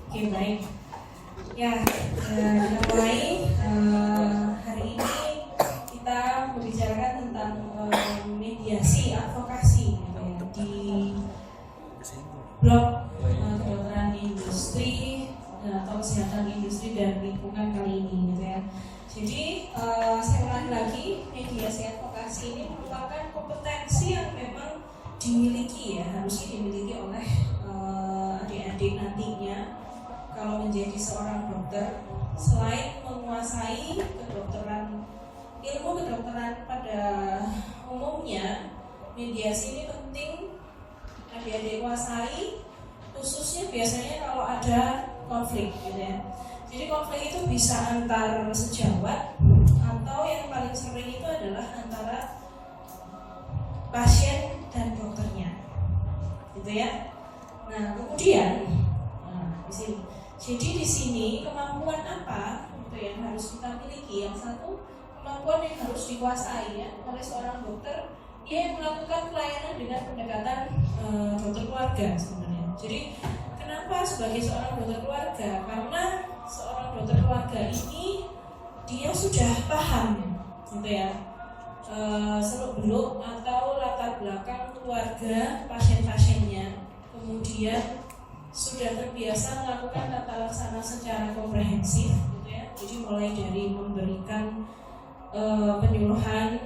Oke, baik. Ya, kita mulai. Hari ini kita membicarakan tentang mediasi advokasi gitu ya, di blog kedokteran industri atau kesehatan industri dan lingkungan kali ini gitu ya. Jadi saya ulangi lagi, mediasi advokasi ini merupakan kompetensi yang memang dimiliki ya, harusnya dimiliki oleh adik-adik nantinya kalau menjadi seorang dokter. Selain menguasai kedokteran, ilmu kedokteran pada umumnya, mediasi ini penting adik-adik kuasai, khususnya biasanya kalau ada konflik gitu ya. Jadi konflik itu bisa antar sejawat atau yang paling sering itu adalah antara pasien dan dokternya, gitu ya. Nah kemudian, di sini. Jadi di sini kemampuan apa gitu yang harus kita miliki? Yang satu, kemampuan yang harus dikuasai ya oleh seorang dokter yang melakukan pelayanan dengan pendekatan dokter keluarga sebenarnya. Jadi kenapa sebagai seorang dokter keluarga? Karena seorang dokter keluarga ini dia sudah paham gitu ya, seluk-beluk atau latar belakang keluarga pasien-pasiennya, kemudian sudah terbiasa melakukan tata laksana secara komprehensif gitu ya. Jadi mulai dari memberikan penyuluhan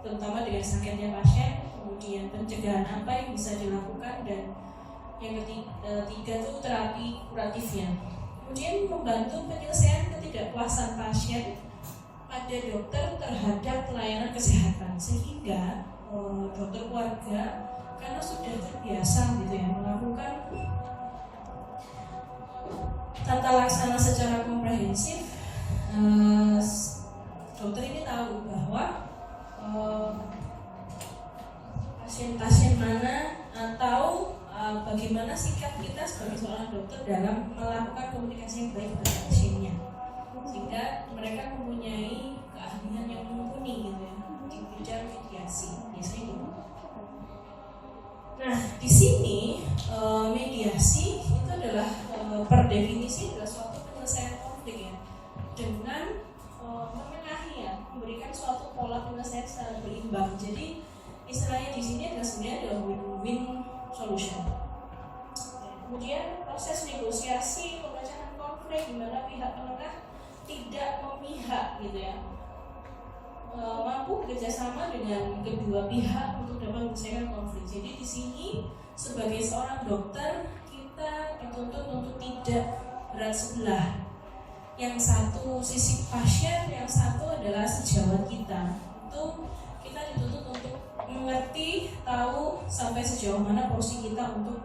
terutama dengan sakitnya pasien, kemudian pencegahan apa yang bisa dilakukan, dan yang ketiga itu terapi kuratifnya. Kemudian membantu penyelesaian ketidakpuasan pasien pada dokter terhadap pelayanan kesehatan, sehingga dokter keluarga karena sudah terbiasa gitu ya melakukan tata laksana secara komprehensif, dokter ini tahu bahwa pasien-pasien mana atau bagaimana sikap kita sebagai seorang dokter dalam melakukan komunikasi yang baik pada pasiennya, sehingga mereka mempunyai keahlian yang mumpuni gitu ya di bidang mediasi biasanya gitu. Nah di sini mediasi itu adalah per definisi adalah suatu penyelesaian konflik ya, dengan menengahi ya, memberikan suatu pola penyelesaian secara berimbang. Jadi istilahnya di sini adalah sebenarnya adalah win-win solution. Kemudian proses negosiasi pemecahan konflik di mana pihak penengah tidak memihak gitu ya, mampu bekerjasama dengan kedua pihak untuk dapat menyelesaikan konflik. Jadi di sini sebagai seorang dokter kita dituntut untuk tidak berat sebelah. Yang satu sisi pasien, yang satu adalah sejawat kita. Itu kita dituntut untuk mengerti, tahu sampai sejauh mana porsi kita untuk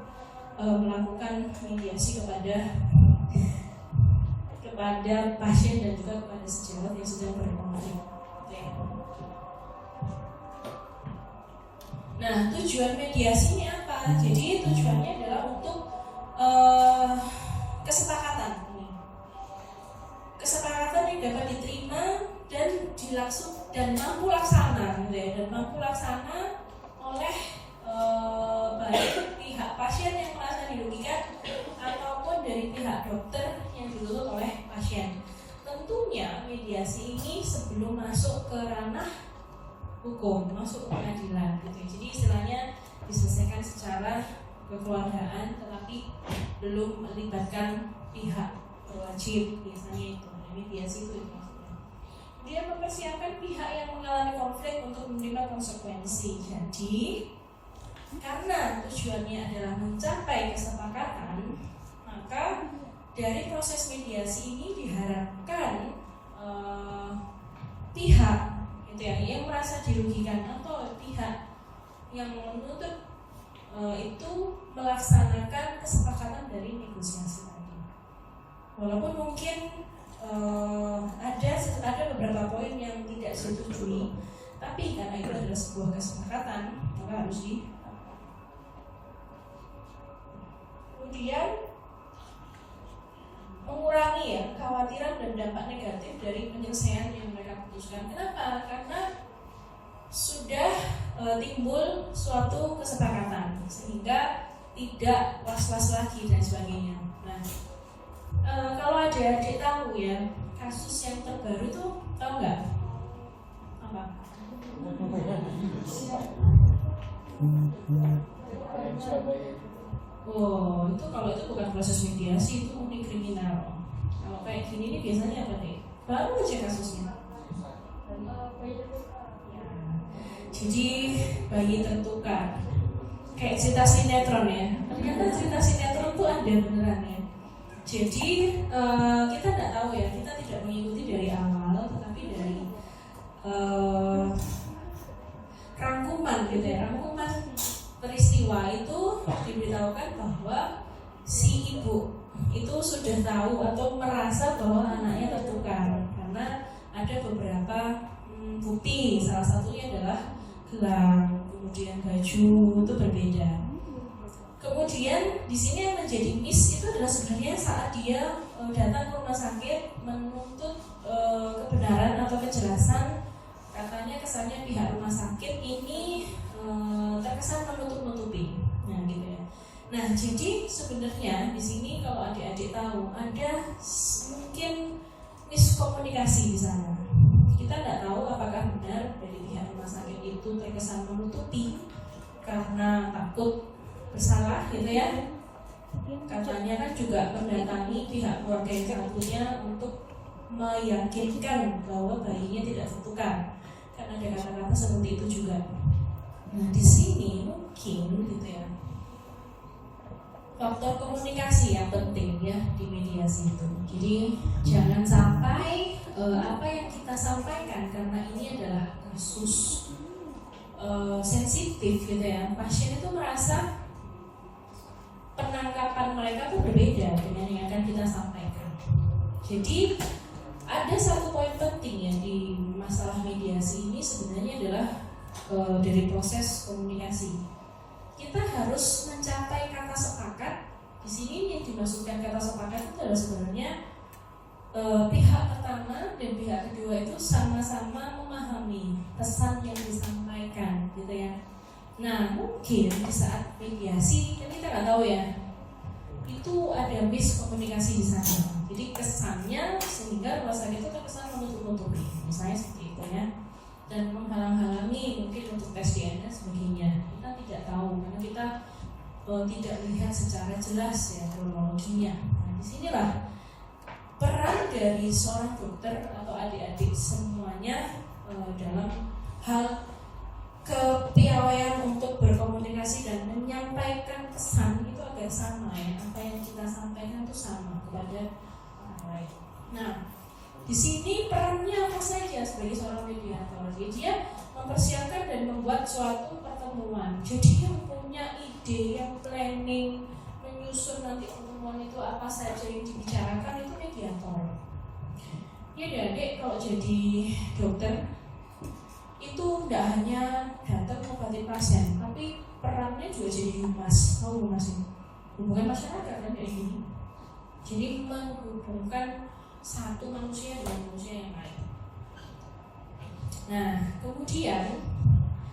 melakukan mediasi kepada pasien dan juga kepada sejawat yang sedang berkonflik. Nah, tujuan mediasi ini apa? Jadi tujuannya adalah untuk kesepakatan ini. Kesepakatan yang dapat diterima dan dan mampu laksana, gitu ya, dan mampu laksana oleh baik pihak pasien yang merasa dirugikan ataupun dari pihak dokter yang dituntut oleh pasien. Tentunya mediasi ini sebelum masuk ke ranah hukum, masuk ke pengadilan gitu. Jadi istilahnya diselesaikan secara kekeluargaan tetapi belum melibatkan pihak berwajib, biasanya itu. Mediasi itu maksudnya. Dia mempersiapkan pihak yang mengalami konflik untuk menerima konsekuensi. Jadi karena tujuannya adalah mencapai kesepakatan, maka dari proses mediasi ini diharapkan pihak gitu ya, yang merasa dirugikan atau pihak yang menuntut itu melaksanakan kesepakatan dari negosiasi tadi. Walaupun mungkin ada beberapa poin yang tidak disetujui, tapi karena itu adalah sebuah kesepakatan, maka harus kemudian mengurangi ya kekhawatiran dan dampak negatif dari penyelesaian yang mereka putuskan. Kenapa? Karena sudah timbul suatu kesepakatan, sehingga tidak was-was lagi dan sebagainya. Nah, kalau adik-adik tahu ya kasus yang terbaru itu tahu nggak apa? Oh, itu kalau itu bukan proses mediasi, itu murni kriminal. Kalau kayak gini ini biasanya apa nih? Baru aja kasusnya. Ya. Jadi bayi tertukar. Kayak cerita sinetron ya. Ternyata cerita sinetron itu ada beneran ya. Jadi kita tidak tahu ya, kita tidak mengikuti dari awal, tetapi dari rangkuman gitu ya, rangkuman peristiwa itu diberitahukan bahwa si ibu itu sudah tahu atau merasa bahwa anaknya tertukar karena ada beberapa bukti, salah satunya adalah gelang, kemudian baju itu berbeda. Kemudian di sini yang menjadi miss itu adalah sebenarnya saat dia datang ke rumah sakit menuntut kebenaran atau kejelasan. Katanya kesannya pihak rumah sakit ini terkesan menutup-nutupi. Nah, gitu ya. Nah, jadi sebenarnya di sini kalau adik-adik tahu ada mungkin miskomunikasi di sana. Kita tidak tahu apakah benar dari pihak rumah sakit itu terkesan menutupi karena takut bersalah gitu ya. Katanya kan juga mendatangi pihak keluarga yang satunya untuk meyakinkan bahwa bayinya tidak tertukar. Kan ada kata-kata seperti itu juga. Nah, di sini mungkin gitu ya, faktor komunikasi yang penting ya di mediasi itu. Jadi jangan sampai apa yang kita sampaikan, karena ini adalah kasus sensitif gitu ya. Pasien itu merasa penangkapan mereka tuh berbeda dengan yang akan kita sampaikan. Jadi ada satu poin penting ya di masalah mediasi ini sebenarnya adalah dari proses komunikasi. Kita harus mencapai kata sepakat. Di sini yang dimaksudkan kata sepakat itu adalah sebenarnya pihak pertama dan pihak kedua itu sama-sama memahami pesan yang disampaikan, gitu ya. Nah, mungkin di saat mediasi kan kita nggak tahu ya, itu ada miskomunikasi di sana. Jadi kesannya sehingga rumah sakit itu terkesan menutup-nutupi, misalnya seperti itu ya, dan menghalang-halangi mungkin untuk tes DNA dan sebagainya. Kita tidak tahu karena kita tidak melihat secara jelas ya kronologinya. Nah, disinilah peran dari seorang dokter atau adik-adik semuanya dalam hal kepiawaian untuk berkomunikasi dan menyampaikan pesan itu agar sama ya, apa yang kita sampaikan itu sama kepada orang lain. Nah, di sini perannya apa saja sebagai seorang mediator? Jadi dia mempersiapkan dan membuat suatu pertemuan. Jadi yang punya ide, yang planning, menyusun nanti pertemuan itu apa saja yang dibicarakan itu mediator. Ya adik, kalau jadi dokter itu tidak hanya datang mengobati pasien, tapi perannya juga jadi humas. Tahu humas ini? Hubungan masyarakat kan kayak gini. Jadi menghubungkan satu manusia dengan manusia yang lain. Nah, kemudian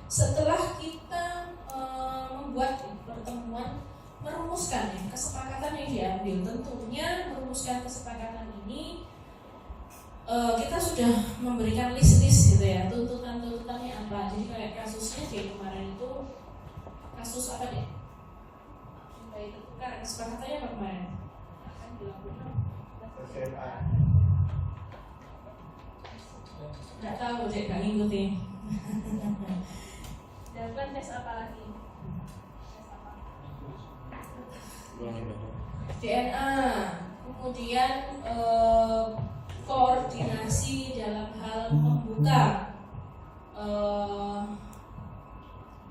setelah kita membuat pertemuan, merumuskan ya, kesepakatan yang diambil, tentunya merumuskan kesepakatan ini kita sudah memberikan list-list gitu ya, tuntutan-tuntutannya apa. Jadi kayak kasusnya di kemarin itu kasus apa deh? Baik tertukar, kesepakatannya apa kemarin? Akan dilakukan nggak tahu deh, nggak ngikutin. Dan tes apa lagi? DNA, kemudian koordinasi dalam hal membuka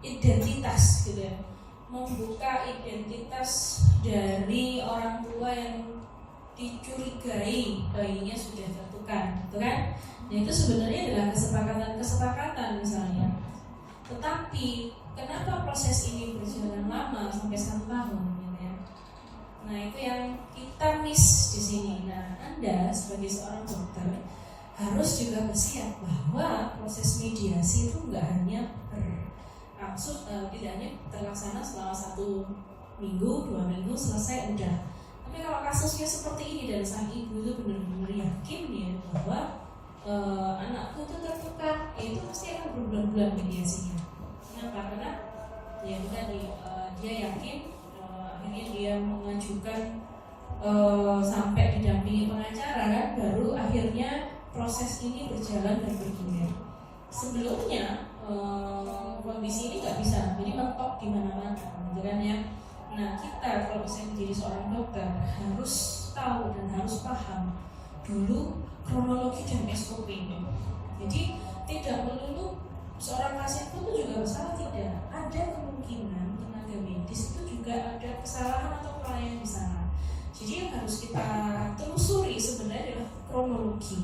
identitas gitu ya, membuka identitas dari orang tua yang dicurigai bayinya sudah tertukar, gitu kan? Nah, itu sebenarnya adalah kesepakatan misalnya. Tetapi kenapa proses ini berjalan lama sampai 1 tahun? Gitu ya? Nah, itu yang kita miss di sini. Nah, Anda sebagai seorang dokter harus juga bersiap bahwa proses mediasi itu nggak hanya berlangsung, tidak hanya terlaksana selama 1 minggu, 2 minggu selesai udah. Tapi kalau kasusnya seperti ini dan sang ibu itu benar-benar yakin ya bahwa anakku itu tertukar, ya itu pasti akan berbulan-bulan mediasinya. Kenapa? Karena ya tadi dia yakin, akhirnya dia mengajukan sampai didampingi pengacara kan, baru akhirnya proses ini berjalan dan bergulir. Sebelumnya kondisi ini nggak bisa, jadi mentok di mana-mana, gitu kan ya. Nah kita kalau misalnya menjadi seorang dokter harus tahu dan harus paham dulu kronologi dan SOP ini. Jadi tidak melulu seorang pasien itu juga bersalah, tidak. Ada kemungkinan tenaga medis itu juga ada kesalahan atau kelalaian di sana. Jadi yang harus kita telusuri sebenarnya adalah kronologi.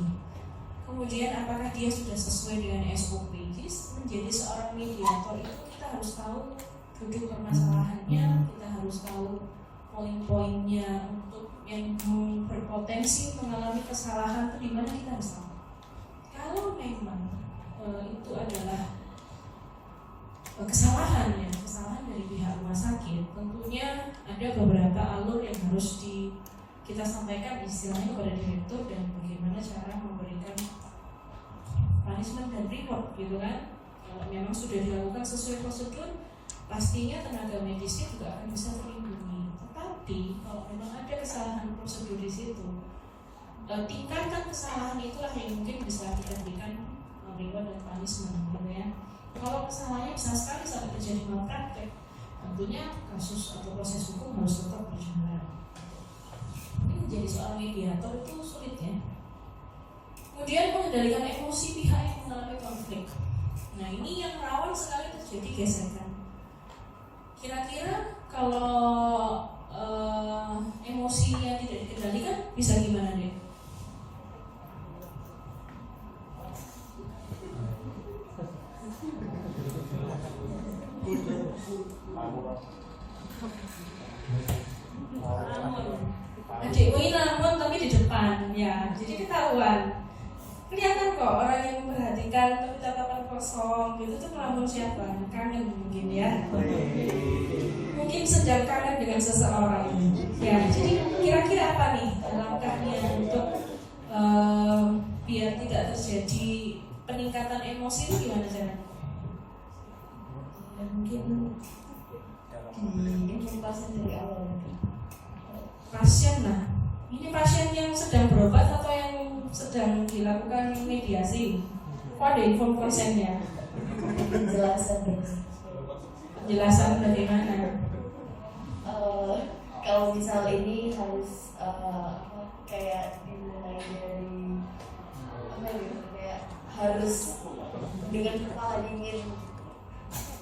Kemudian apakah dia sudah sesuai dengan SOP. Jadi menjadi seorang mediator itu kita harus tahu duduk permasalahannya, kita harus tahu poin-poinnya untuk yang berpotensi mengalami kesalahan itu di mana kita harus tahu. Kalau memang itu adalah kesalahan dari pihak rumah sakit, tentunya ada beberapa alur yang harus kita sampaikan istilahnya kepada direktur dan bagaimana cara memberikan punishment dan reward gitu kan. Kalau memang sudah dilakukan sesuai prosedur, pastinya tenaga medisnya juga akan bisa terlindungi. Tetapi kalau memang ada kesalahan prosedur di situ, tingkatan kesalahan itulah yang mungkin bisa kita berikan reward dan punishment gitu ya. Kalau kesalahannya besar sekali sampai terjadi malpraktek, tentunya kasus atau proses hukum harus tetap berjalan. Ini menjadi soal mediator itu sulit ya. Kemudian mengendalikan emosi pihak yang mengalami konflik. Nah ini yang rawan sekali terjadi gesekan. Kira-kira kalau emosinya tidak dikendalikan bisa gimana deh? Adikmu ini namun tapi di depan ya, jadi ketahuan. Kelihatan kok orang yang memperhatikan tapi tatapan kosong gitu tuh melamun siapa? Kangen mungkin ya. Mungkin sedang kangen dengan seseorang. Ya, jadi kira-kira apa nih langkahnya untuk biar tidak terjadi peningkatan emosi itu gimana caranya? Ya, mungkin pasien dari awal. Pasien lah. Ini pasien yang sedang berobat atau yang sedang dilakukan mediasi? Kok ada info konsennya? Penjelasan bagaimana? Kalau misal ini harus kayak dimulai dari apa gitu, kayak harus dengan kepala dingin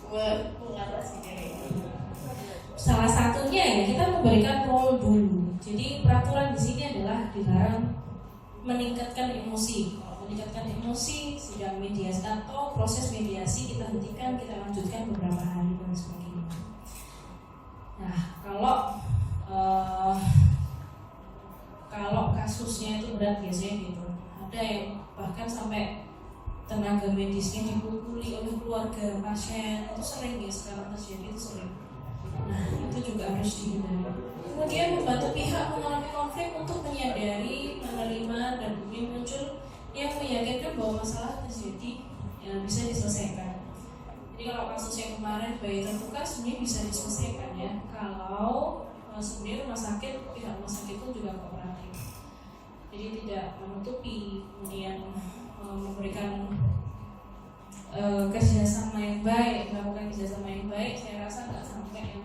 mengatasinya ini. Salah satunya ya kita memberikan role dulu. Jadi peraturan di sini adalah dilarang meningkatkan emosi. Kalau meningkatkan emosi, sidang mediasi atau proses mediasi kita hentikan, kita lanjutkan beberapa hari dan sebagainya. Nah, kalau kasusnya itu berat biasanya gitu. Ada yang bahkan sampai tenaga medisnya dipukuli oleh keluarga pasien, itu sering ya sekarang terjadi, itu sering. Nah, itu juga harus dihindari. Kemudian membantu pihak mengalami konflik untuk menyadari, menerima, dan muncul yang meyakinkan bahwa masalah terjadi yang bisa diselesaikan. Jadi kalau kasus yang kemarin bayi tertukar sebenarnya bisa diselesaikan ya. Kalau sebenarnya pihak rumah sakit itu juga kooperatif. Jadi tidak menutupi, kemudian memberikan kerjasama yang baik, melakukan kerjasama yang baik. Saya rasa nggak sampai yang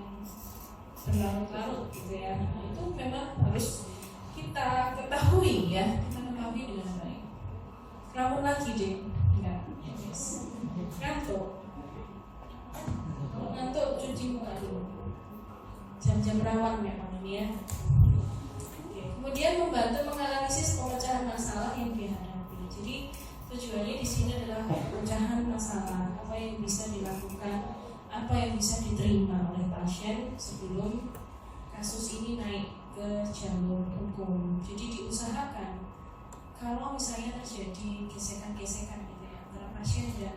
berlarut-larut gitu ya. Nah, itu memang harus kita ketahui ya, kita ketahui dengan baik. Namun lagi deh, enggak, yes. Ngantuk cuci muka dulu. Jam-jam rawan memang ini ya. Oke. Kemudian membantu menganalisis pemecahan masalah yang dihadapi. Jadi tujuannya di sini adalah pemecahan masalah, apa yang bisa dilakukan, apa yang bisa diterima oleh pasien sebelum kasus ini naik ke jalur hukum. Jadi diusahakan kalau misalnya terjadi gesekan-gesekan gitu ya, antara pasien dan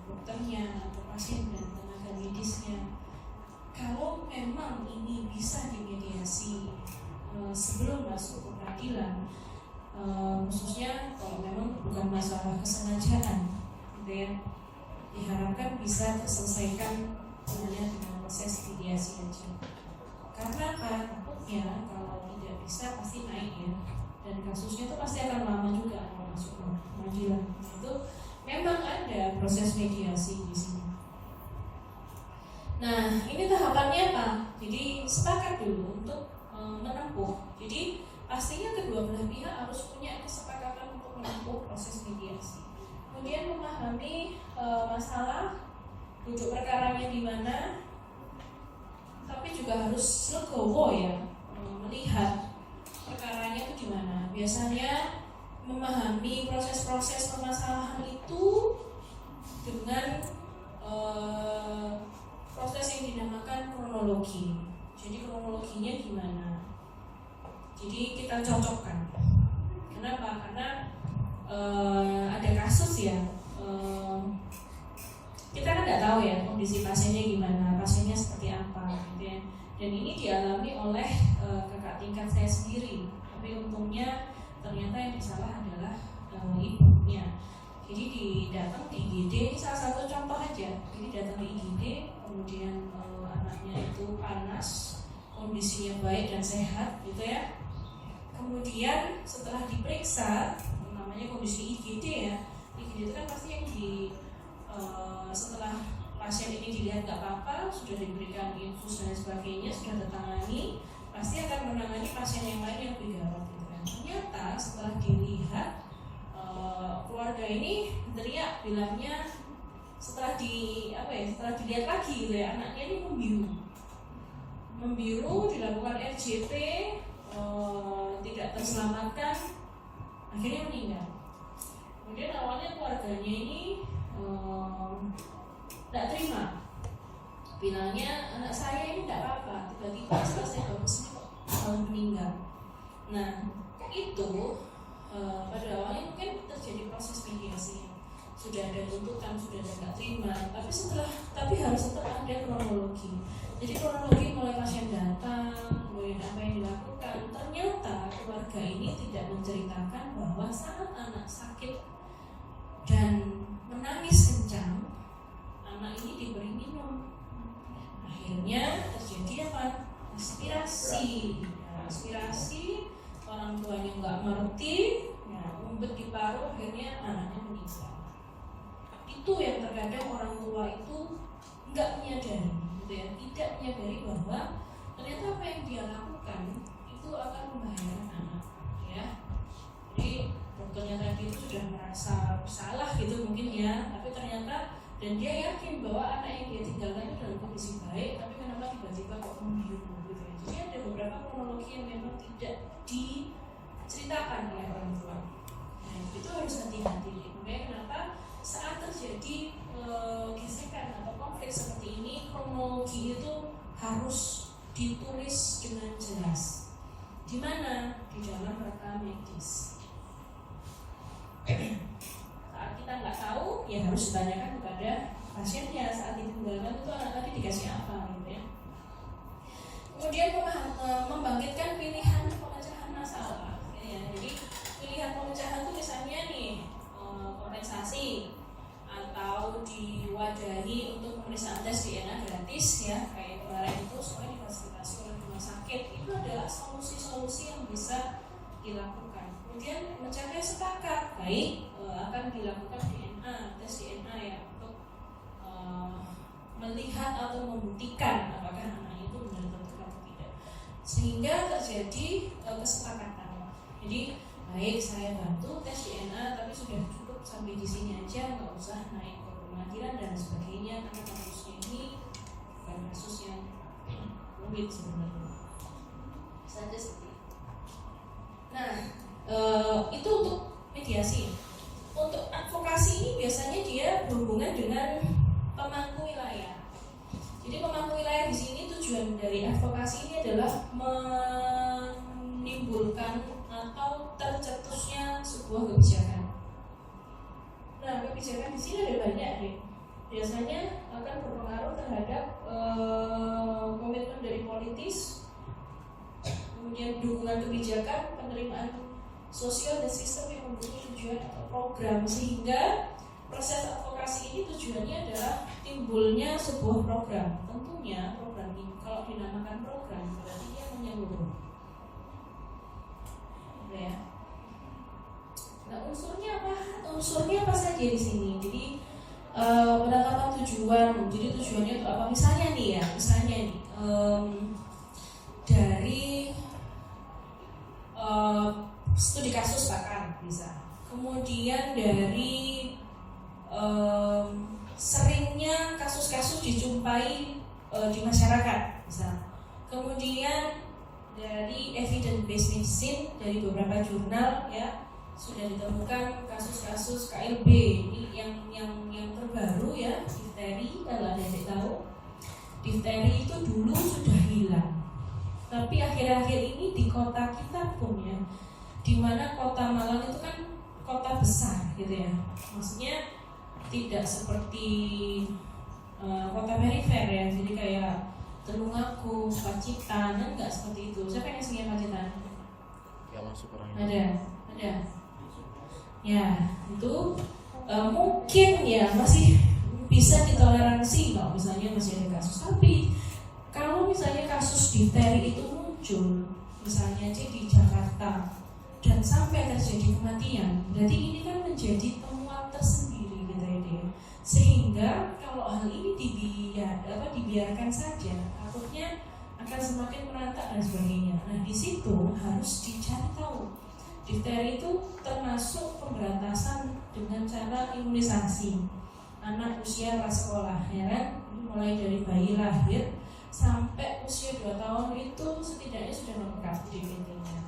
dokternya atau pasien dan tenaga medisnya, kalau kalau memang ini bisa dimediasi sebelum masuk ke peradilan, khususnya kalau memang bukan masalah kesengajaan, gitu ya, diharapkan bisa terselesaikan hanya dengan proses mediasi aja. Karena apa? Takutnya kalau tidak bisa pasti naik ya, dan kasusnya itu pasti akan lama juga kalau masuk ke pengadilan. Itu memang ada proses mediasi di sini. Nah, ini tahapannya apa? Jadi sepakat dulu untuk menempuh. Jadi pastinya kedua belah pihak harus punya kesepakatan untuk menempuh proses mediasi. Kemudian memahami masalah, duduk perkaranya di mana, tapi juga harus legowo ya, melihat perkaranya itu di mana. Biasanya memahami proses-proses permasalahan itu dengan proses yang dinamakan kronologi. Jadi kronologinya gimana? Jadi kita cocokkan. Kenapa? Karena ada kasus ya, kita kan nggak tahu ya kondisi pasiennya gimana, pasiennya seperti apa, gitu ya. Dan ini dialami oleh kakak tingkat saya sendiri. Tapi untungnya ternyata yang salah adalah ibunya. Jadi datang di IGD, ini salah satu contoh aja. Jadi datang di IGD, kemudian anaknya itu panas, kondisinya baik dan sehat, gitu ya. Kemudian setelah diperiksa, namanya kondisi IGD ya. IGD itu kan pasti yang setelah pasien ini dilihat nggak apa-apa, sudah diberikan infus dan sebagainya, sudah tertangani, pasti akan menangani pasien yang lain yang lebih gawat, gitu kan. Ternyata setelah dilihat, keluarga ini teriak, bilangnya setelah dilihat lagi gitu ya, anaknya ini membiru, dilakukan RJP, tidak terselamatkan, akhirnya meninggal. Kemudian awalnya keluarganya ini tidak terima, bilangnya anak saya ini tidak apa-apa, tiba-tiba setelah saya bagus ini kok meninggal. Nah itu pada awalnya mungkin terjadi proses mediasi, sudah ada tuntutan, sudah ada nggak terima, tapi harus tetap ada kronologi. Jadi kronologi mulai pasien datang, kemudian apa yang dilakukan. Ternyata keluarga ini tidak menceritakan bahwa saat anak sakit dan menangis kencang, anak ini diberi minum. Akhirnya terjadi apa? Aspirasi, orang tuanya nggak ngerti, umpet di paru, akhirnya anaknya meninggal. Itu yang terkadang orang tua itu nggak menyadari, gitu ya, tidak menyadari bahwa ternyata apa yang dia lakukan itu akan membahayakan anak, ya. Jadi dokternya tadi itu sudah merasa bersalah gitu mungkin ya, tapi ternyata dan dia yakin bahwa anak yang dia tinggalkan itu dalam kondisi baik, tapi kenapa tiba-tiba kok membiru, gitu ya. Jadi ada beberapa kronologi yang memang tidak diceritakan oleh orang tua. Nah, itu harus hati-hati. Makanya kenapa saat terjadi gesekan atau konflik seperti ini, kronologi itu harus ditulis dengan jelas. Di mana? Di dalam rekam medis. Saat kita nggak tahu, ya harus ditanyakan kepada pasiennya saat ditinggalkan itu anak tadi dikasih apa, gitu ya. Kemudian membangkitkan pilihan pemecahan masalah. Ya, jadi pilihan pemecahan itu misalnya nih kompensasi atau diwadahi untuk pemeriksaan tes DNA gratis ya, kayak kemarin itu semuanya difasilitasi oleh rumah sakit. Itu adalah solusi-solusi yang bisa dilakukan. Kemudian mencapai sepakat, baik akan dilakukan tes DNA ya, untuk melihat atau membuktikan apakah anak itu benar tertular atau tidak, sehingga terjadi kesepakatan. Jadi baik saya bantu tes DNA, tapi sudah cukup sampai di sini aja, nggak usah naik ke pengadilan dan sebagainya, karena kasusnya ini bukan kasus yang rumit sebenarnya. Saja seperti itu. Nah, itu untuk mediasi. Untuk advokasi ini biasanya dia berhubungan dengan pemangku wilayah. Jadi pemangku wilayah di sini tujuan dari advokasi ini adalah menimbulkan atau tercetusnya sebuah kebijakan. Nah, kebijakan di sini ada banyak deh. Biasanya akan berpengaruh terhadap komitmen politis, kemudian dukungan kebijakan, penerimaan sosial dan sistem yang mempunyai tujuan atau program, sehingga proses advokasi ini tujuannya adalah timbulnya sebuah program. Tentunya program ini kalau dinamakan program berarti dia menyeluruh, ya. Nah, unsurnya apa saja di sini? Jadi penetapan tujuan. Jadi tujuannya itu apa? Misalnya nih, dari studi kasus bahkan bisa. Kemudian dari seringnya kasus-kasus dijumpai di masyarakat, bisa. Kemudian dari evidence based medicine, dari beberapa jurnal ya sudah ditemukan kasus-kasus KLB ini yang terbaru ya, difteri. Kalau ada yang tahu, difteri itu dulu sudah hilang, tapi akhir-akhir ini di kota kita pun ya, di mana kota Malang itu kan kota besar gitu ya, maksudnya tidak seperti kota perifer ya, jadi kayak Tulungagung, Pacitan, kan nggak seperti itu. Siapa yang aslinya Pacitan? Ya masuk orang Ada. Ya, itu mungkin ya masih bisa ditoleransi kalau misalnya masih ada kasus. Tapi kalau misalnya kasus difteri itu muncul, misalnya aja di Jakarta dan sampai terjadi kematian, berarti ini kan menjadi temuan tersendiri gitu ya. Sehingga kalau hal ini dibiarkan saja, takutnya akan semakin merata dan sebagainya. Nah, di situ harus dicari tahu. Difteri itu termasuk pemberantasan dengan cara imunisasi anak usia prasekolah, ya kan? Mulai dari bayi lahir sampai usia 2 tahun itu setidaknya sudah lengkap DPT-nya.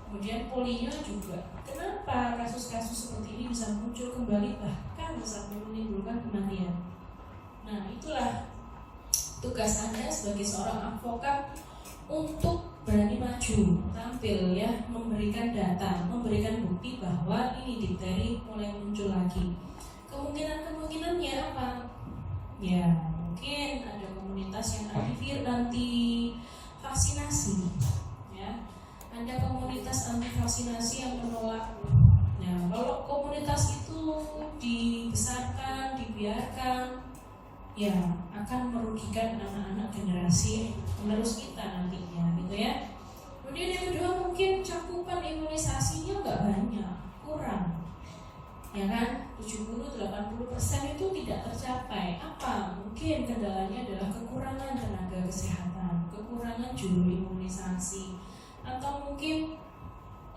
Kemudian polio juga. Kenapa kasus-kasus seperti ini bisa muncul kembali bahkan sampai menimbulkan kematian? Nah, itulah tugas Anda sebagai seorang advokat untuk berani maju, tampil ya, memberikan data, memberikan bukti bahwa ini difteri mulai muncul lagi. Kemungkinannya apa? Ya, mungkin ada komunitas yang anti vaksinasi, ya. Ada komunitas anti vaksinasi yang menolak. Nah, kalau komunitas itu dibesarkan, dibiarkan, ya akan merugikan anak-anak generasi penerus kita nantinya, gitu ya. Kemudian yang kedua, mungkin cakupan imunisasinya nggak banyak, kurang, ya kan? 70-80% itu tidak tercapai. Apa? Mungkin kendalanya adalah kekurangan tenaga kesehatan, kekurangan juru imunisasi, atau mungkin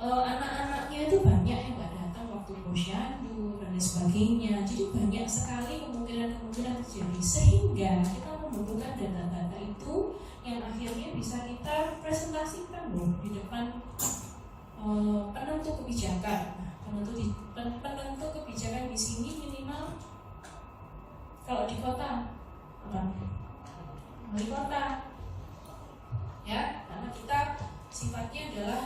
anak-anaknya itu banyak yang nggak datang waktu posyandu dan sebagainya. Jadi banyak sekali kemungkinan terjadi, sehingga kita membutuhkan data-data itu yang akhirnya bisa kita presentasikan loh di depan penentu kebijakan. Penentu kebijakan di sini minimal kalau di kota apa? Di kota ya, karena kita sifatnya adalah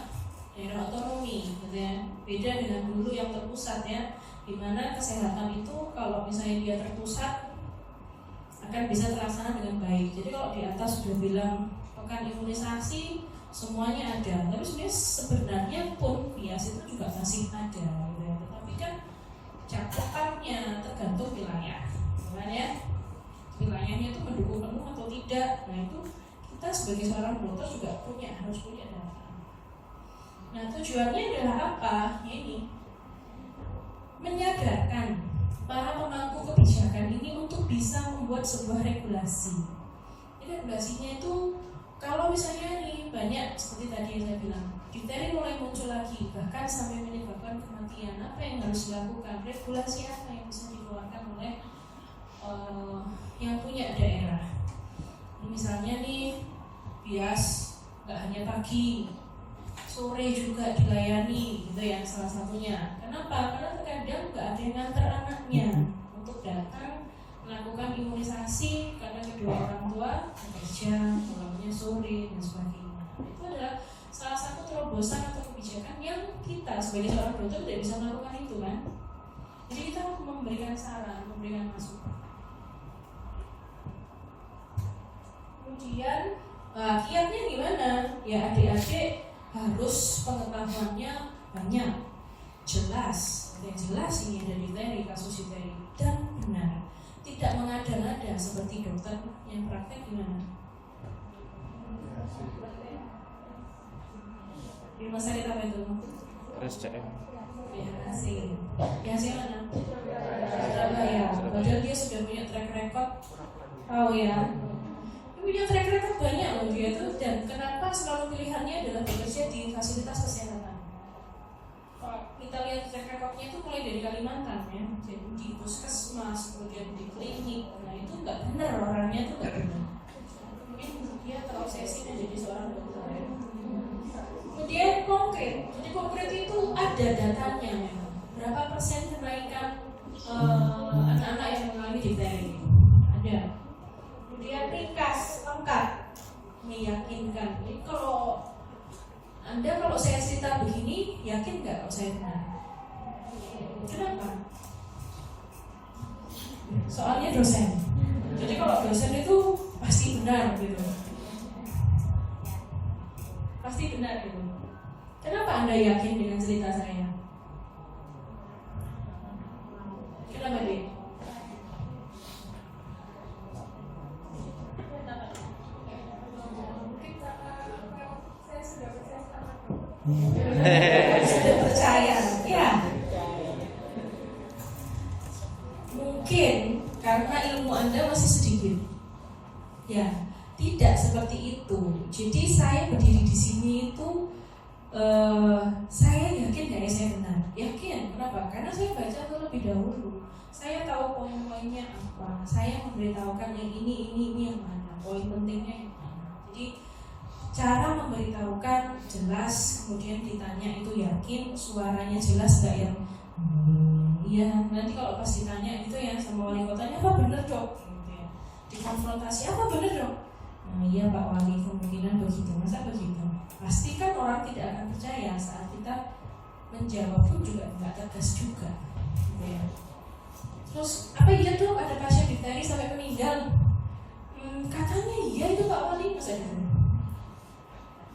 daerah otonomi, gitu ya. Beda dengan dulu yang terpusat ya, di mana kesehatan itu kalau misalnya dia terpusat akan bisa terlaksana dengan baik. Jadi kalau di atas sudah bilang pekan imunisasi semuanya ada, tapi sebenarnya pun bias itu juga masih ada, gitu ya. Tetapi kan cakupannya tergantung wilayah, ya. Wilayahnya itu mendukung penuh atau tidak. Nah, itu kita sebagai seorang dokter juga harus punya data. Nah, tujuannya adalah apa? Ini menyadarkan para pemangku kebijakan ini untuk bisa membuat sebuah regulasi. Regulasinya itu kalau misalnya nih banyak seperti tadi yang saya bilang, difteri mulai muncul lagi, bahkan sampai menyebabkan kematian. Apa yang harus dilakukan? Regulasi apa yang bisa dikeluarkan oleh yang punya daerah? Misalnya nih, bias nggak hanya pagi, sore juga dilayani, gitu ya, salah satunya. Kenapa? Karena terkadang nggak ada yang nganter anaknya untuk datang melakukan imunisasi karena kedua orang tua bekerja, pulangnya sore dan sebagainya. Itu adalah salah satu terobosan atau kebijakan yang kita sebagai seorang dokter tidak bisa melakukan itu kan. Jadi kita memberikan saran, memberikan masukan. Kemudian Nah, kiatnya gimana? Ya adik-adik harus pengetahuannya banyak, jelas, jelas ini ada diteri, kasus diteri dan benar, tidak mengada-ngada seperti dokter yang praktek gimana? Di rumah sakit apa itu? RSCM. Ya mana? Surabaya. Padahal dia sudah punya track record, tahu ya? Dia punya track record banyak loh dia tuh. Dan kenapa selalu pilihannya adalah bekerja di fasilitas kesehatan? Kalau kita lihat track recordnya itu mulai dari Kalimantan ya, jadi di puskesmas, kemudian di klinik. Nah itu nggak benar, orangnya tuh nggak benar. Mungkin dia terobsesi menjadi seorang dokter ya. Kemudian konkret, jadi konkret itu ada datanya memang. Berapa persen kenaikan anak-anak yang mengalami difteri? Ada. Kemudian ringkas, lengkap, meyakinkan. Jadi kalau saya cerita begini, yakin nggak kalau saya benar? Kenapa? Soalnya dosen. Jadi kalau dosen itu pasti benar gitu. Pasti benar gitu. Kenapa Anda yakin dengan cerita saya? Kenapa deh? Sudah percaya, ya. Mungkin karena ilmu Anda masih sedikit, ya. Tidak seperti itu. Jadi saya berdiri di sini itu, saya yakin nggak ya saya benar? Yakin. Kenapa? Karena saya baca terlebih dahulu. Saya tahu poin-poinnya apa. Saya memberitahukan yang ini yang mana. Poin pentingnya yang mana. Jadi cara memberitahukan jelas, kemudian ditanya itu yakin, suaranya jelas nggak yang iya. Nanti kalau pas ditanya itu ya sama wali kotanya, apa benar dok? Gitu ya. Dikonfrontasi, apa benar dok? Nah, iya Pak Wali, kemungkinan begitu. Masa begitu? Pasti kan orang tidak akan percaya saat kita menjawab pun juga nggak tegas juga, gitu ya. Terus apa iya dok ada pasien difteri sampai meninggal? Katanya iya itu Pak Wali, masa gitu?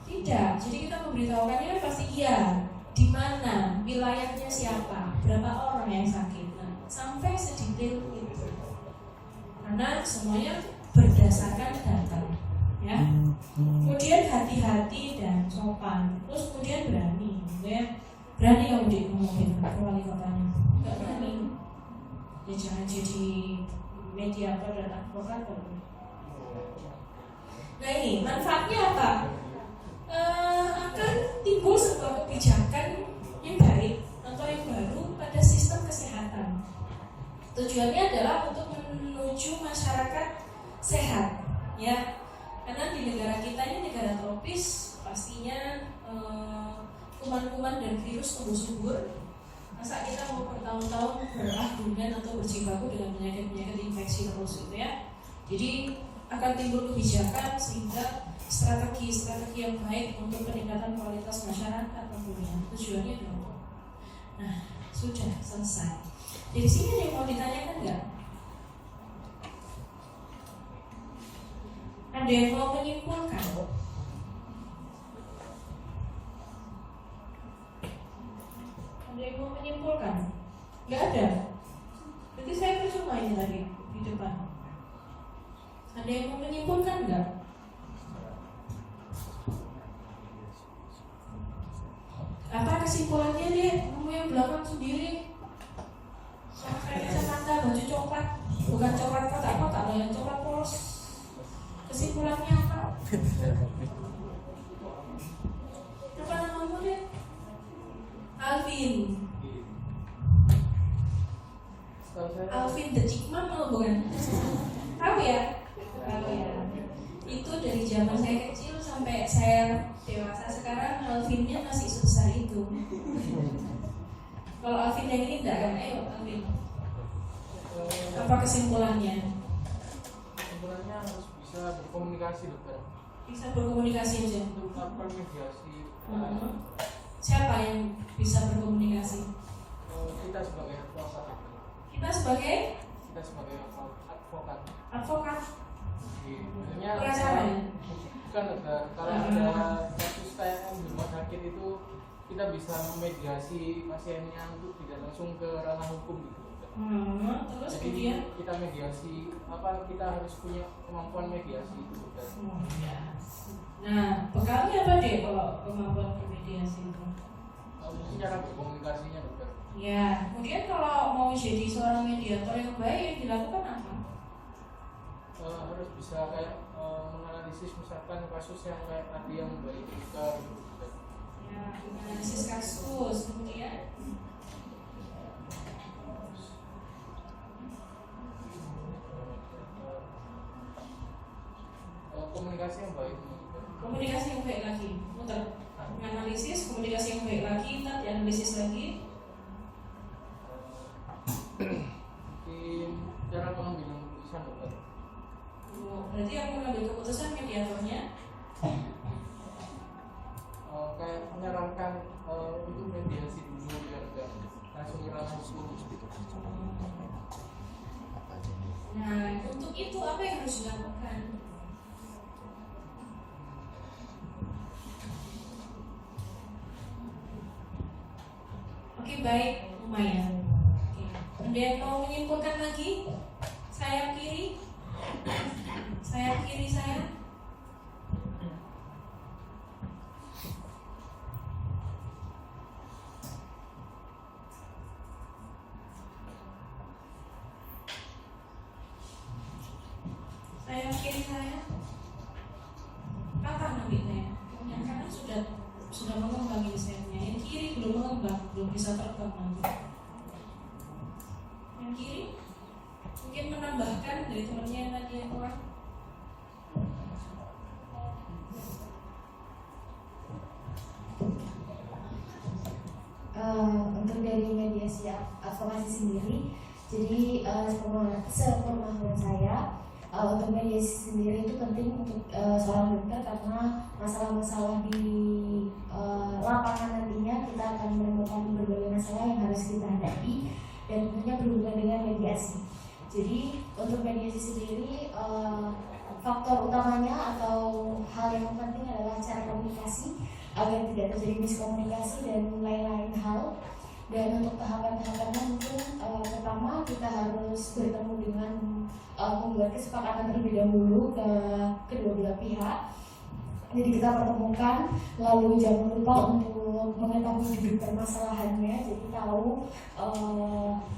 Tidak. Jadi kita memberitahukannya kan pasti iya. Di mana, wilayahnya siapa, berapa orang yang sakit, nah, sampai sedetail itu. Karena semuanya berdasarkan data. Ya, kemudian hati-hati dan sopan, terus kemudian berani, gitu ya. Berani kamu ngomongin ke wali kotanya, nggak berani, ya jangan jadi mediator dan advokator. Nah ini manfaatnya apa? Akan timbul sebuah kebijakan yang baik atau yang baru pada sistem kesehatan. Tujuannya adalah untuk menuju masyarakat sehat, ya. Karena di negara kita ini negara tropis, pastinya kuman-kuman dan virus tumbuh subur. Masa kita mau bertahun-tahun beragunan atau berjibaku dengan penyakit-penyakit infeksi terus gitu ya. Jadi akan timbul kebijakan sehingga strategi yang baik untuk peningkatan kualitas masyarakat tentunya. Tujuannya adalah. Nah, sudah selesai. Dari sini ada yang mau ditanyakan nggak? Ada yang mau menyimpulkan? Ada yang mau menyimpulkan? Nggak ada. Berarti saya percuma ini tadi di depan. Ada yang mau menyimpulkan nggak? Apa kesimpulannya deh? Kamu yang belakang sendiri. Pakai kacamata, baju coklat, bukan coklat kotak-kotak, yang coklat polos. Kesimpulannya apa? Apa namamu deh? Alvin. Alvin the Cikman bukan? Tahu ya? Tahu ya. Itu dari zaman saya kecil sampai saya dewasa sekarang, Alvinnya masih sebesar itu. Kalau Alvin yang ini enggak kan? Ayo Alvin. Apa kesimpulannya? Kesimpulannya harus bisa berkomunikasi, dokter. Bisa berkomunikasi aja. Untuk melakukan mediasi. Siapa yang bisa berkomunikasi? Kita sebagai advokat. Kita sebagai advokat. Advokat. Maksudnya Pengacara ya? bukan kasus kayak di rumah sakit itu kita bisa memediasi pasiennya untuk tidak langsung ke ranah hukum gitu. Terus Jadi kemudian kita mediasi kita harus punya kemampuan mediasi itu. ya. Nah, bekalnya apa deh kalau kemampuan bermediasi itu? Mungkin cara berkomunikasinya dokter. Ya, kemudian kalau mau jadi seorang mediator yang baik yang dilakukan apa? Harus bisa kayak menganalisis misalkan kasus yang kayak tadi yang baik kita gitu. Ya, analisis kasus, kemudian komunikasi yang baik. komunikasi yang baik lagi, muter. Menganalisis, komunikasi yang baik lagi, nanti analisis lagi. Mungkin cara pengambilan keputusan dokter. Berarti yang mengambil keputusan mediatornya. Kayak menyarankan untuk mediasi dulu biar enggak langsung ke ranah hukum. Nah, untuk itu apa yang harus dilakukan? Oke, baik, lumayan. Oke. Ada yang mau menyimpulkan lagi? Sayap kiri, sayap kiri saya. Sayap kiri saya. Kapan nanti saya? Yang kanan sudah mengembang ini sayapnya. Yang kiri belum mengembang, belum bisa terbang nanti. Yang kiri mungkin menambahkan dari temannya yang tadi yang kurang. Untuk dari mediasi advokasi sendiri, jadi sepengetahuan saya untuk mediasi sendiri itu penting untuk seorang dokter karena masalah-masalah di lapangan nantinya kita akan menemukan berbagai masalah yang harus kita hadapi dan tentunya berhubungan dengan mediasi. Jadi untuk mediasi sendiri faktor utamanya atau hal yang penting adalah cara komunikasi agar tidak terjadi miskomunikasi dan lain-lain hal. Dan untuk tahapan-tahapannya mungkin pertama kita harus bertemu dengan membuat kesepakatan terlebih dahulu ke kedua belah pihak. Jadi kita pertemukan, lalu jangan lupa untuk mengetahui duduk permasalahannya. Jadi tahu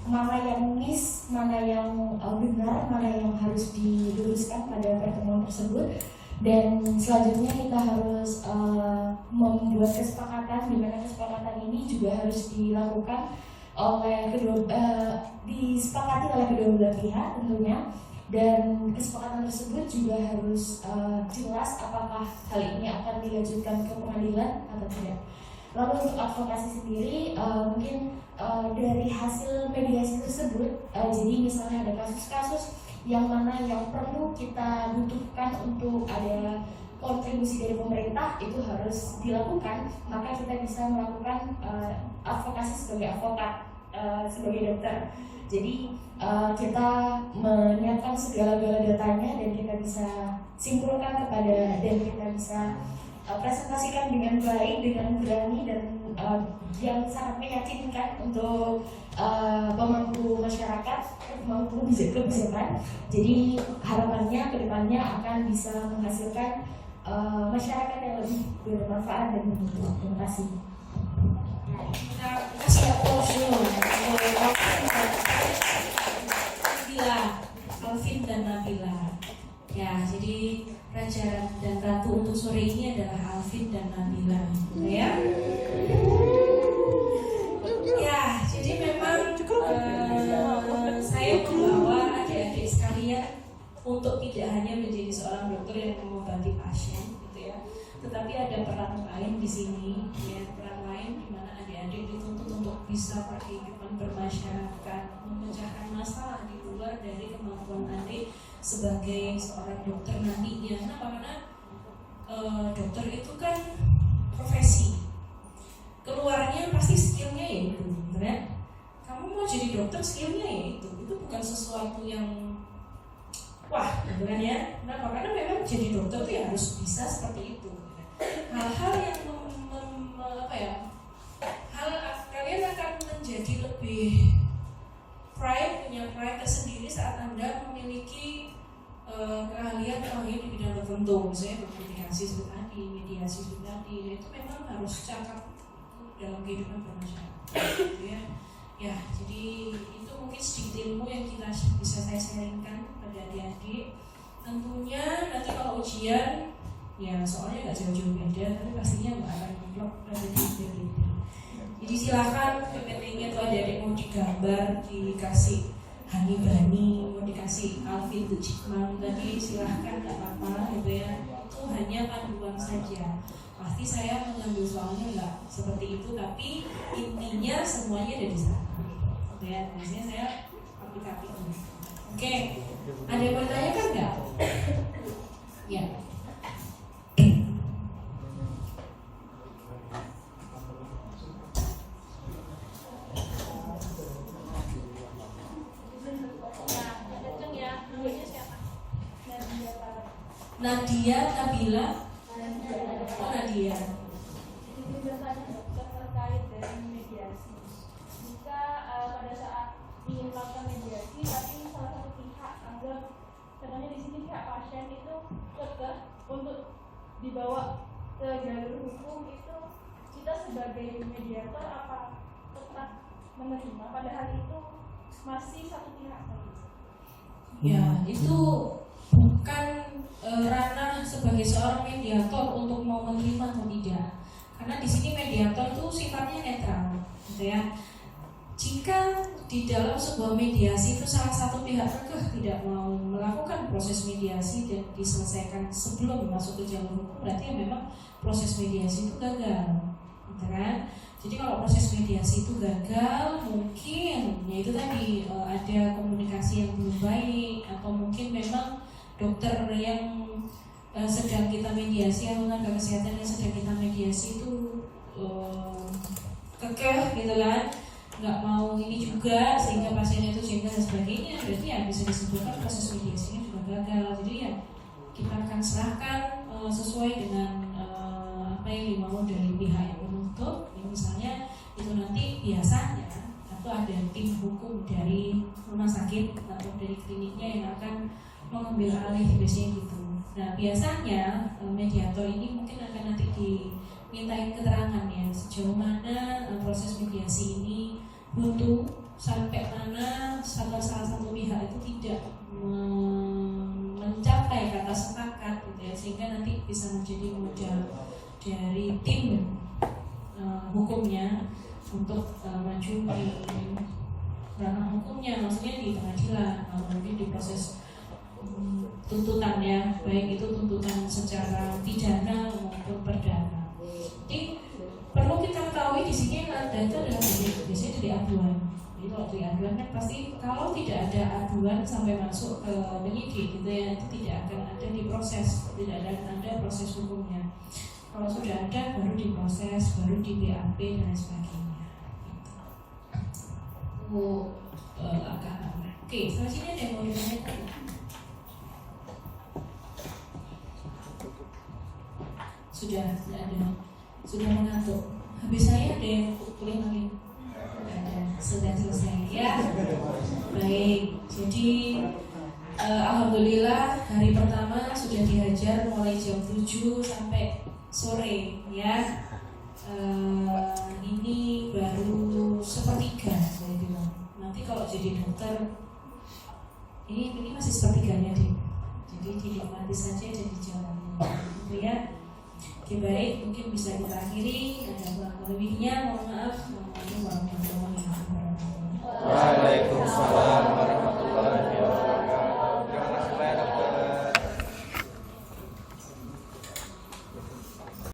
mana yang miss, mana yang benar, mana yang harus diluruskan pada pertemuan tersebut. Dan selanjutnya kita harus membuat kesepakatan, di mana kesepakatan ini juga harus dilakukan oleh disepakati oleh kedua belah pihak tentunya. Dan kesepakatan tersebut juga harus jelas apakah hal ini akan dilanjutkan ke pengadilan atau tidak. Lalu untuk advokasi sendiri mungkin dari hasil mediasi tersebut, jadi misalnya ada kasus-kasus yang mana yang perlu kita butuhkan untuk ada kontribusi dari pemerintah itu harus dilakukan, maka kita bisa melakukan advokasi sebagai advokat, sebagai dokter. Jadi kita menyiapkan segala-gala datanya dan kita bisa simpulkan kepada dan kita bisa presentasikan dengan baik, dengan berani dan yang sangat meyakinkan untuk pemangku masyarakat, pemangku kebijakan. Jadi harapannya kedepannya akan bisa menghasilkan masyarakat yang lebih bermanfaat dan bermutu. Terima kasih. Kita kasih aplaus dulu Nabila, Alvin dan Nabila. Ya, jadi raja dan ratu untuk sore ini adalah Alvin dan Nabila, ya. Ya, jadi memang saya membawa adik-adik sekalian untuk tidak hanya menjadi seorang dokter yang mengobati pasien, gitu ya, tetapi ada peran lain di sini, ya, peran lain di mana adik-adik dituntut untuk bisa berkehidupan bermasyarakat, memecahkan masalah di luar dari kemampuan adik sebagai seorang dokter nantinya. Kenapa? Karena dokter itu kan profesi, keluarnya pasti skillnya ya itu, kan? Kamu mau jadi dokter skillnya ya itu bukan sesuatu yang wah, gitu kan ya. Kenapa? Karena memang jadi dokter itu ya harus bisa seperti itu. Gitu. hal-hal yang kalian akan menjadi lebih punya pride tersendiri saat Anda memiliki keahlian di bidang tertentu, misalnya berkomunikasi seperti tadi, mediasi seperti tadi, itu memang harus cakap dalam kehidupan bermasyarakat, gitu ya. Ya, jadi itu mungkin sedikit ilmu yang bisa saya sharingkan pada adik-adik. Tentunya nanti kalau ujian, ya soalnya nggak jauh-jauh beda, tapi pastinya nggak akan mentok pada detail. Jadi silakan PPT-nya tuh adik-adik mau digambar, dikasih Hani Bani, mau dikasih Alvin Tujikman tadi, silahkan nggak apa-apa gitu ya. Itu hanya panduan saja. Pasti saya mengambil soalnya nggak seperti itu, tapi intinya semuanya ada di sana. Ya, biasanya saya aplikatif. Oke, ada yang mau tanya kan nggak? Ya. Nadia, Nabila, oh Nadia. Ini bertanya dokter terkait dengan mediasi. Jika pada saat ingin melakukan mediasi, tapi salah satu pihak anggap, katanya di sini pihak pasien itu kekeh untuk dibawa ke jalur hukum, itu kita sebagai mediator apa tetap menerima? Padahal itu masih satu pihak saja. Ya, itu bukan ranah sebagai seorang mediator untuk mau menerima atau tidak, karena di sini mediator itu sifatnya netral, gitu ya. Jika di dalam sebuah mediasi itu salah satu pihak kekeh tidak mau melakukan proses mediasi dan diselesaikan sebelum masuk ke jalur hukum, berarti ya memang proses mediasi itu gagal, gitu kan? Jadi kalau proses mediasi itu gagal, mungkin ya itu tadi ada komunikasi yang belum baik, atau mungkin memang dokter yang sedang kita mediasi atau tenaga kesehatan yang sedang kita mediasi itu kekeh gitu kan, nggak mau ini juga sehingga pasiennya itu jengkel dan sebagainya, berarti ya bisa disebutkan proses mediasinya juga gagal. Jadi ya kita akan serahkan sesuai dengan apa yang dimau dari pihak yang menuntut. Misalnya itu nanti biasanya atau ada tim hukum dari rumah sakit atau dari kliniknya yang akan mengambil alih, biasanya gitu. Nah biasanya mediator ini mungkin akan nanti dimintain keterangan ya sejauh mana proses mediasi ini buntu, sampai mana salah satu pihak itu tidak mencapai kata sepakat gitu ya, sehingga nanti bisa menjadi modal dari tim hukumnya untuk maju di ranah hukumnya, maksudnya di pengadilan, mungkin di proses tuntutan ya, baik itu tuntutan secara pidana maupun perdana. Jadi perlu kita ketahui di sini yang ada itu adalah biasanya dari aduan. Jadi kalau dari aduan kan pasti kalau tidak ada aduan sampai masuk ke penyidik gitu ya, itu tidak akan ada di proses, tidak ada proses hukumnya. Kalau sudah ada baru diproses, baru di BAP dan lain sebagainya. Agak lama. Oke, sampai sini ada yang mau ditanyakan? Sudah, tidak ada. Sudah mengantuk. Habis saya ada yang kuliah lagi. Sudah selesai ya. Baik, jadi alhamdulillah hari pertama sudah dihajar mulai jam 7 sampai sore ya. Ini baru sepertiga saya bilang. Nanti kalau jadi dokter ini masih sepertiganya deh. Jadi dinikmati saja dan dijalani gitu ya. Oke baik, mungkin bisa kita akhiri. Ada kurang lebihnya mohon maaf. Assalamualaikum warahmatullahi wabarakatuh. Waalaikumsalam.